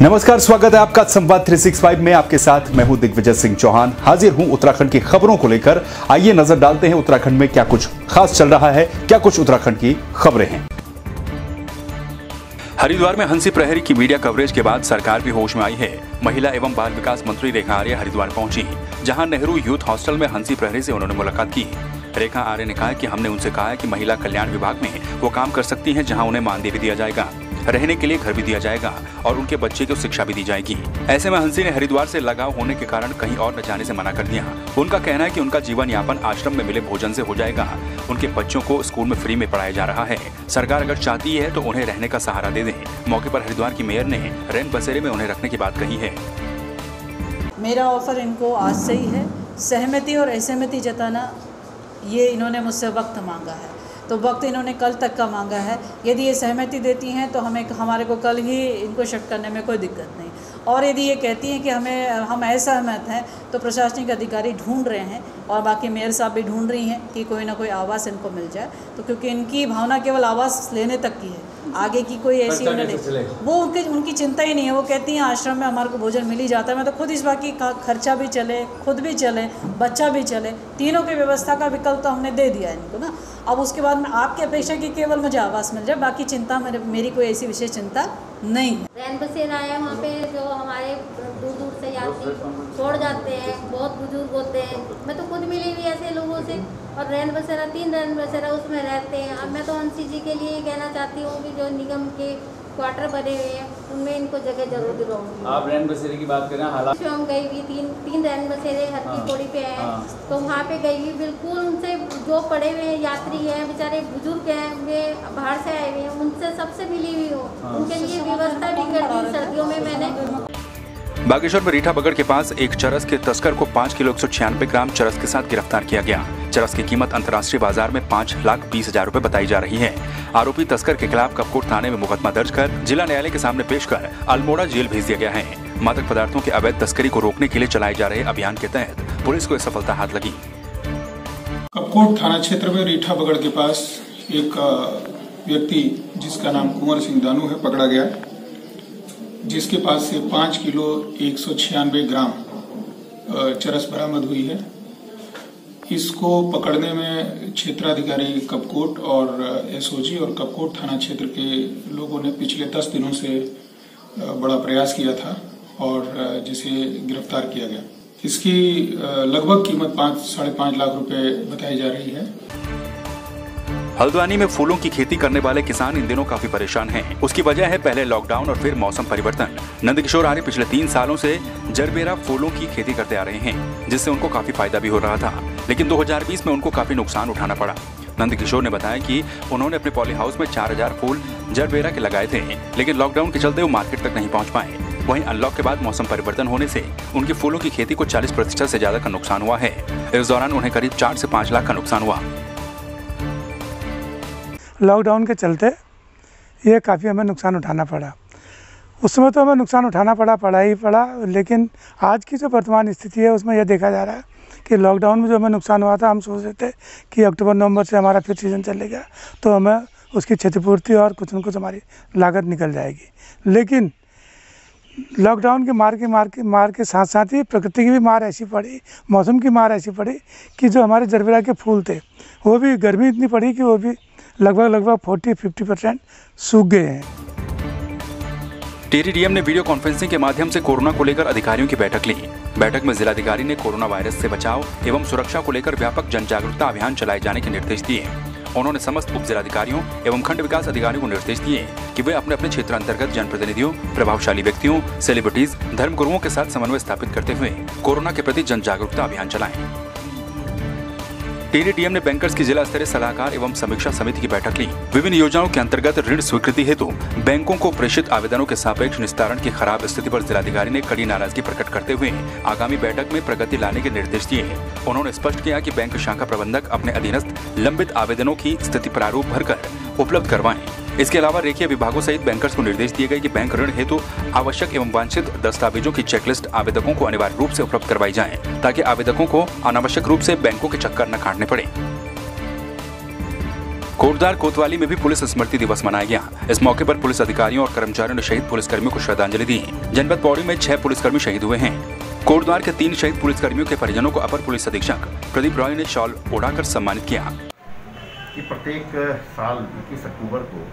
नमस्कार, स्वागत है आपका संवाद 365 में। आपके साथ मैं हूं दिग्विजय सिंह चौहान। हाजिर हूं उत्तराखंड की खबरों को लेकर। आइए नजर डालते हैं उत्तराखंड में क्या कुछ खास चल रहा है, क्या कुछ उत्तराखंड की खबरें हैं। हरिद्वार में हंसी प्रहरी की मीडिया कवरेज के बाद सरकार भी होश में आई है। महिला एवं बाल विकास मंत्री रेखा आर्य हरिद्वार पहुंची, जहां नेहरू यूथ हॉस्टल में हंसी प्रहरी से उन्होंने मुलाकात की। रेखा आर्य ने कहा कि हमने उनसे कहा है कि महिला कल्याण विभाग में वो काम कर सकती हैं, जहां उन्हें मानदेय भी दिया जाएगा, रहने के लिए घर भी दिया जाएगा और उनके बच्चे को शिक्षा भी दी जाएगी। ऐसे में हंसी ने हरिद्वार से लगाव होने के कारण कहीं और न जाने से मना कर दिया। उनका कहना है कि उनका जीवन यापन आश्रम में मिले भोजन से हो जाएगा। उनके बच्चों को स्कूल में फ्री में पढ़ाया जा रहा है। सरकार अगर चाहती है तो उन्हें रहने का सहारा दे दे। मौके पर हरिद्वार की मेयर ने रैन बसेरे में उन्हें रखने की बात कही है। मेरा ऑफर इनको आज से ही है। सहमति और असहमति जताना ये इन्होंने मुझसे वक्त मांगा है, तो वक्त इन्होंने कल तक का मांगा है। यदि ये सहमति देती हैं तो हमारे को कल ही इनको शिफ्ट करने में कोई दिक्कत नहीं। और यदि ये कहती हैं कि हम असहमत हैं तो प्रशासनिक अधिकारी ढूंढ रहे हैं और बाकी मेयर साहब भी ढूंढ रही हैं कि कोई ना कोई आवास इनको मिल जाए। तो क्योंकि इनकी भावना केवल आवास लेने तक की है, आगे की कोई ऐसी वो उनकी चिंता ही नहीं है। वो कहती हैं आश्रम में हमारे को भोजन मिल ही जाता है। मैं तो खुद इस बात की खर्चा भी चले, खुद भी चले, बच्चा भी चले, तीनों की व्यवस्था का विकल्प तो हमने दे दिया इनको ना। अब उसके बाद में आपकी अपेक्षा की केवल मुझे आवास मिल जाए, बाकी चिंता मेरी कोई ऐसी विशेष चिंता नहीं है। रैन बसेरा है वहाँ पे, जो हमारे दूर दूर से यात्री छोड़ जाते हैं, बहुत बुजुर्ग होते हैं। मैं तो खुद मिली हुई ऐसे लोगों से। और रैन बसेरा 3 रैन बसेरा उसमें रहते हैं। अब मैं तो हंसी जी के लिए कहना चाहती हूँ कि जो निगम के क्वार्टर बने हुए हैं उनमें इनको जगह जरूर दिलाऊंगी। आप रैन बसेरे की बात करें, हालात हम गई हुई तीन रैन बसेरे हर की थोड़ी पे हैं, तो वहाँ पे गई हुई बिल्कुल उनसे जो पड़े हुए यात्री हैं, बेचारे बुजुर्ग हैं, वे बाहर से आए हुए हैं, उनसे सबसे मिली हुई हो। उनके लिए व्यवस्था भी कर दी सर्दियों में मैंने। बागेश्वर में रीठा बगड़ के पास एक चरस के तस्कर को 5 किलो 196 ग्राम चरस के साथ गिरफ्तार किया गया। चरस की कीमत अंतर्राष्ट्रीय बाजार में 5,20,000 रुपए बताई जा रही है। आरोपी तस्कर के खिलाफ कपकोट थाने में मुकदमा दर्ज कर जिला न्यायालय के सामने पेश कर अल्मोड़ा जेल भेज दिया गया है। मादक पदार्थों के अवैध तस्करी को रोकने के लिए चलाए जा रहे अभियान के तहत पुलिस को सफलता हाथ लगी। कपकोट थाना क्षेत्र में रीठा बगड़ के पास एक व्यक्ति जिसका नाम कुंवर सिंह दानू है पकड़ा गया, जिसके पास से 5 किलो 196 ग्राम चरस बरामद हुई है। इसको पकड़ने में क्षेत्राधिकारी कपकोट और एसओजी और कपकोट थाना क्षेत्र के लोगों ने पिछले 10 दिनों से बड़ा प्रयास किया था और जिसे गिरफ्तार किया गया। इसकी लगभग कीमत 5-5.5 लाख रुपए बताई जा रही है। हल्द्वानी में फूलों की खेती करने वाले किसान इन दिनों काफी परेशान हैं। उसकी वजह है पहले लॉकडाउन और फिर मौसम परिवर्तन। नंदकिशोर आर्य पिछले 3 सालों से जरबेरा फूलों की खेती करते आ रहे हैं, जिससे उनको काफी फायदा भी हो रहा था, लेकिन 2020 में उनको काफी नुकसान उठाना पड़ा। नंदकिशोर ने बताया कि उन्होंने अपने पॉली हाउस में 4000 फूल जरबेरा के लगाए थे, लेकिन लॉकडाउन के चलते वो मार्केट तक नहीं पहुंच पाए। वहीं अनलॉक के बाद मौसम परिवर्तन होने से उनकी फूलों की खेती को 40% से ज्यादा का नुकसान हुआ है। इस दौरान उन्हें करीब 4 से 5 लाख का नुकसान हुआ। लॉकडाउन के चलते ये काफ़ी हमें नुकसान उठाना पड़ा। उस समय तो हमें नुकसान उठाना पड़ा ही पड़ा, लेकिन आज की जो वर्तमान स्थिति है उसमें यह देखा जा रहा है कि लॉकडाउन में जो हमें नुकसान हुआ था, हम सोच रहे थे कि अक्टूबर-नवंबर से हमारा फिर सीज़न चलेगा तो हमें उसकी क्षतिपूर्ति और कुछ न कुछ हमारी लागत निकल जाएगी। लेकिन लॉकडाउन के मार के साथ साथ ही प्रकृति की भी मार ऐसी पड़ी, मौसम की मार ऐसी पड़ी कि जो हमारे जरबेरा के फूल थे वो भी गर्मी इतनी पड़ी कि वो भी लगभग 40-50% सूख गए हैं। टिहरी डीएम ने वीडियो कॉन्फ्रेंसिंग के माध्यम से कोरोना को लेकर अधिकारियों की बैठक ली। बैठक में जिलाधिकारी ने कोरोना वायरस से बचाव एवं सुरक्षा को लेकर व्यापक जन जागरूकता अभियान चलाए जाने के निर्देश दिए। उन्होंने समस्त उप जिलाधिकारियों एवं खंड विकास अधिकारियों को निर्देश दिए कि वे अपने अपने क्षेत्र अंतर्गत जनप्रतिनिधियों, प्रभावशाली व्यक्तियों, सेलिब्रिटीज, धर्मगुरुओं के साथ समन्वय स्थापित करते हुए कोरोना के प्रति जन जागरूकता अभियान चलाएं। टिहरी डीएम ने बैंकर्स की जिला स्तरीय सलाहकार एवं समीक्षा समिति की बैठक ली। विभिन्न योजनाओं के अंतर्गत ऋण स्वीकृति हेतु बैंकों को प्रेषित आवेदनों के सापेक्ष निस्तारण की खराब स्थिति पर जिलाधिकारी ने कड़ी नाराजगी प्रकट करते हुए आगामी बैठक में प्रगति लाने के निर्देश दिए। उन्होंने स्पष्ट किया कि बैंक शाखा प्रबंधक अपने अधीनस्थ लंबित आवेदनों की स्थिति प्रारूप भरकर उपलब्ध करवाएं। इसके अलावा रेखीय विभागों सहित बैंकर्स को निर्देश दिए गए कि बैंक ऋण हेतु आवश्यक एवं वांछित दस्तावेजों की चेकलिस्ट आवेदकों को अनिवार्य रूप से उपलब्ध करवाई जाए, ताकि आवेदकों को अनावश्यक रूप से बैंकों के चक्कर न काटने पड़े। कोटद्वार कोतवाली में भी पुलिस स्मृति दिवस मनाया गया। इस मौके पर पुलिस अधिकारियों और कर्मचारियों ने शहीद पुलिसकर्मियों को श्रद्धांजलि दी। जनपद पौड़ी में 6 पुलिसकर्मी शहीद हुए हैं। कोटद्वार के 3 शहीद पुलिसकर्मियों के परिजनों को अपर पुलिस अधीक्षक प्रदीप रॉय ने शॉल ओढ़ाकर सम्मानित किया। कि प्रत्येक साल 21 अक्टूबर को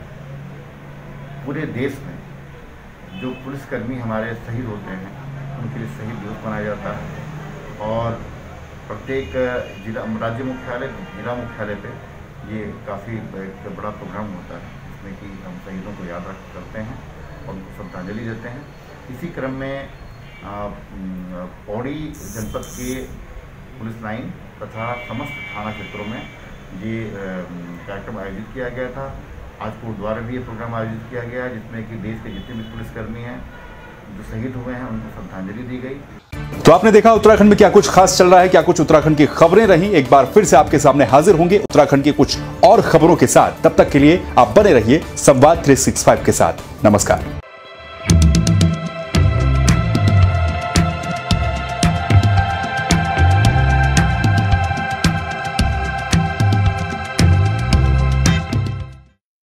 पूरे देश में जो पुलिसकर्मी हमारे शहीद होते हैं उनके लिए शहीद दिवस मनाया जाता है और प्रत्येक राज्य मुख्यालय जिला मुख्यालय पे ये काफ़ी एक बड़ा प्रोग्राम होता है जिसमें कि हम शहीदों को याद करते हैं और श्रद्धांजलि देते हैं। इसी क्रम में पौड़ी जनपद के पुलिस लाइन तथा समस्त थाना क्षेत्रों में ये कार्यक्रम आयोजित किया गया था। आज कोटद्वार में भी ये प्रोग्राम आयोजित किया गया है जिसमें कि देश के जितने भी पुलिसकर्मी हैं जो शहीद हुए हैं उनको श्रद्धांजलि दी गई। तो आपने देखा उत्तराखंड में क्या कुछ खास चल रहा है, क्या कुछ उत्तराखंड की खबरें रही। एक बार फिर से आपके सामने हाजिर होंगे उत्तराखंड की कुछ और खबरों के साथ। तब तक के लिए आप बने रहिए संवाद 365 के साथ। नमस्कार।